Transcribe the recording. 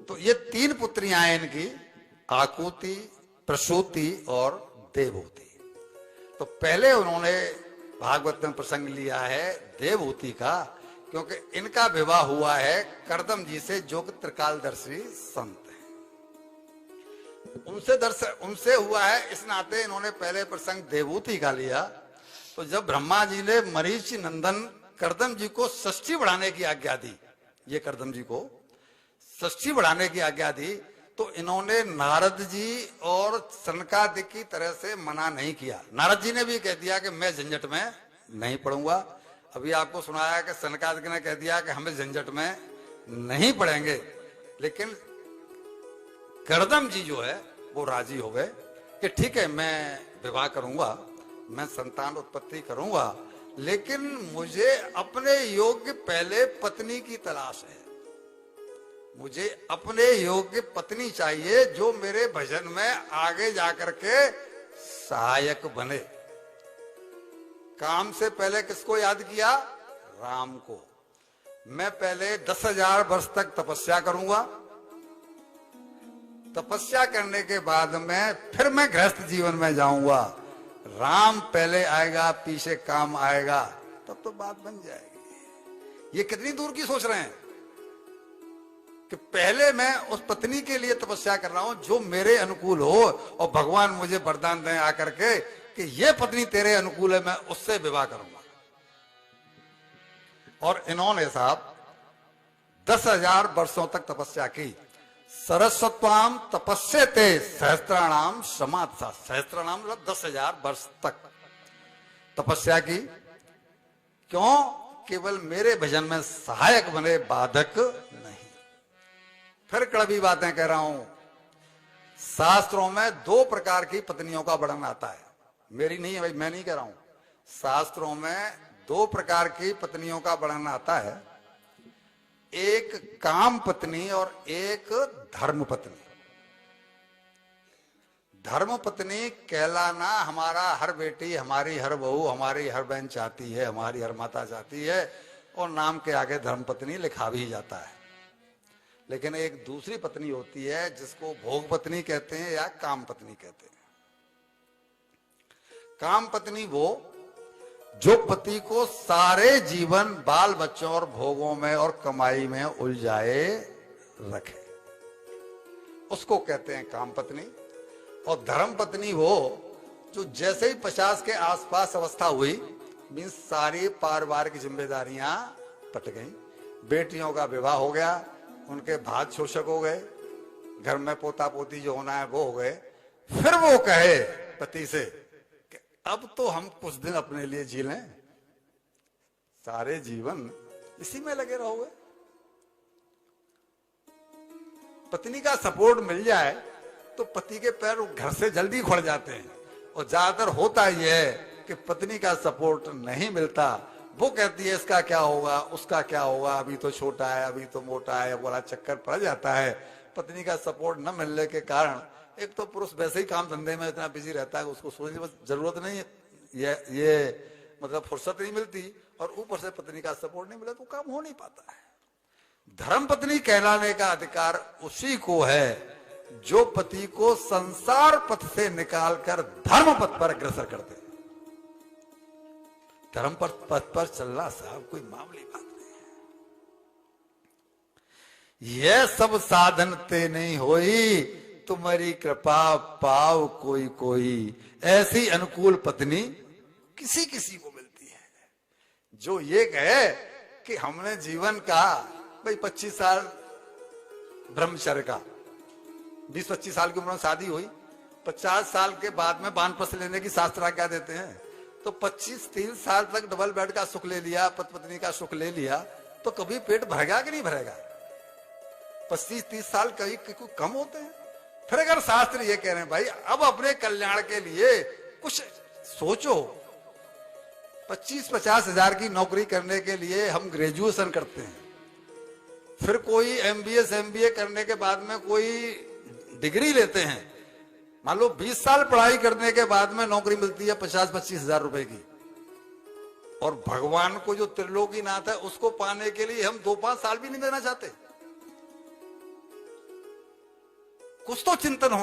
तो ये तीन पुत्रियां हैं इनकी, आकुति, प्रसूति और देवहूति। तो पहले उन्होंने भागवत में प्रसंग लिया है देवहूति का, क्योंकि इनका विवाह हुआ है कर्दम जी से, जो कि त्रिकालदर्शी संत हैं। उनसे हुआ है, इस नाते इन्होंने पहले प्रसंग देवहूति का लिया। तो जब ब्रह्मा जी ने मरीचि नंदन कर्दम जी को षष्ठी बढ़ाने की आज्ञा दी, ये कर्दम जी को षष्ठी बढ़ाने की आज्ञा दी, तो इन्होंने नारद जी और सनकादिक की तरह से मना नहीं किया। नारद जी ने भी कह दिया कि मैं झंझट में नहीं पढ़ूंगा। अभी आपको सुनाया कि सनकादिक ने कह दिया कि हमें झंझट में नहीं पढ़ेंगे, लेकिन कर्दम जी जो है वो राजी हो गए कि ठीक है, मैं विवाह करूंगा, मैं संतान उत्पत्ति करूंगा, लेकिन मुझे अपने योग्य पहले पत्नी की तलाश है। मुझे अपने योग्य पत्नी चाहिए जो मेरे भजन में आगे जाकर के सहायक बने। काम से पहले किसको याद किया? राम को। मैं पहले 10,000 वर्ष तक तपस्या करूंगा, तपस्या करने के बाद में फिर मैं गृहस्थ जीवन में जाऊंगा। राम पहले आएगा, पीछे काम आएगा, तब तो बात बन जाएगी। ये कितनी दूर की सोच रहे हैं कि पहले मैं उस पत्नी के लिए तपस्या कर रहा हूं जो मेरे अनुकूल हो, और भगवान मुझे वरदान दें आकर के कि ये पत्नी तेरे अनुकूल है, मैं उससे विवाह करूंगा। और इन्होंने साहब 10,000 वर्षों तक तपस्या की। सरस्वत्वाम तपस्यते सहस्त्राणाम समात्सा। सहस्त्राणाम मतलब 10,000 वर्ष तक तपस्या की। क्यों? केवल मेरे भजन में सहायक बने, बाधक नहीं। फिर कड़वी बातें कह रहा हूं। शास्त्रों में 2 प्रकार की पत्नियों का वर्णन आता है, मेरी नहीं है भाई, मैं नहीं कह रहा हूं। शास्त्रों में 2 प्रकार की पत्नियों का वर्णन आता है, एक काम पत्नी और एक धर्म पत्नी। धर्म पत्नी कहलाना हमारा हर बेटी, हमारी हर बहू, हमारी हर बहन चाहती है, हमारी हर माता चाहती है, और नाम के आगे धर्म पत्नी लिखा भी जाता है। लेकिन एक दूसरी पत्नी होती है जिसको भोग पत्नी कहते हैं या काम पत्नी कहते हैं। काम पत्नी वो जो पति को सारे जीवन बाल बच्चों और भोगों में और कमाई में उलझाए रखे, उसको कहते हैं काम पत्नी। और धर्म पत्नी वो जो जैसे ही 50 के आसपास अवस्था हुई, मीन्स सारी पारिवारिक जिम्मेदारियां पट गई, बेटियों का विवाह हो गया, उनके भात शोषक हो गए, घर में पोता पोती जो होना है वो हो गए, फिर वो कहे पति से कि अब तो हम कुछ दिन अपने लिए जी लें, सारे जीवन इसी में लगे रहोगे। पत्नी का सपोर्ट मिल जाए तो पति के पैर घर से जल्दी खुड़ जाते हैं, और ज्यादातर होता यह है कि पत्नी का सपोर्ट नहीं मिलता। वो कहती है इसका क्या होगा, उसका क्या होगा, अभी तो छोटा है, अभी तो मोटा है, बोला चक्कर पड़ जाता है। पत्नी का सपोर्ट न मिलने के कारण एक तो पुरुष वैसे ही काम धंधे में इतना बिजी रहता है, उसको सोचने की जरूरत नहीं है, ये मतलब फुर्सत नहीं मिलती, और ऊपर से पत्नी का सपोर्ट नहीं मिला तो काम हो नहीं पाता है। धर्म पत्नी कहलाने का अधिकार उसी को है जो पति को संसार पथ से निकालकर धर्म पथ पर अग्रसर कर दे। धर्म पथ पर चलना साहब कोई मामूली बात नहीं है। यह सब साधन ते नहीं होई, तुम्हारी कृपा पाव कोई कोई। ऐसी अनुकूल पत्नी किसी किसी को मिलती है जो ये कहे कि हमने जीवन का भाई 25 साल ब्रह्मचर्य का, 20-25 साल की उम्र में शादी हुई, 50 साल के बाद में वानप्रस्थ लेने की शास्त्र आज्ञा देते हैं, तो 25-30 साल तक डबल बेड का सुख ले लिया, पत्नी का सुख ले लिया, तो कभी पेट भरेगा कि नहीं भरेगा? 25-30 साल कभी कम होते हैं। फिर अगर शास्त्र ये कह रहे हैं भाई अब अपने कल्याण के लिए कुछ सोचो, 25-50 हजार की नौकरी करने के लिए हम ग्रेजुएशन करते हैं, फिर कोई MBA MBA करने के बाद में कोई डिग्री लेते हैं, मान लो 20 साल पढ़ाई करने के बाद में नौकरी मिलती है 50-25 हजार रुपए की, और भगवान को जो त्रिलोकीनाथ है उसको पाने के लिए हम 2-5 साल भी नहीं देना चाहते। कुछ तो चिंतन हो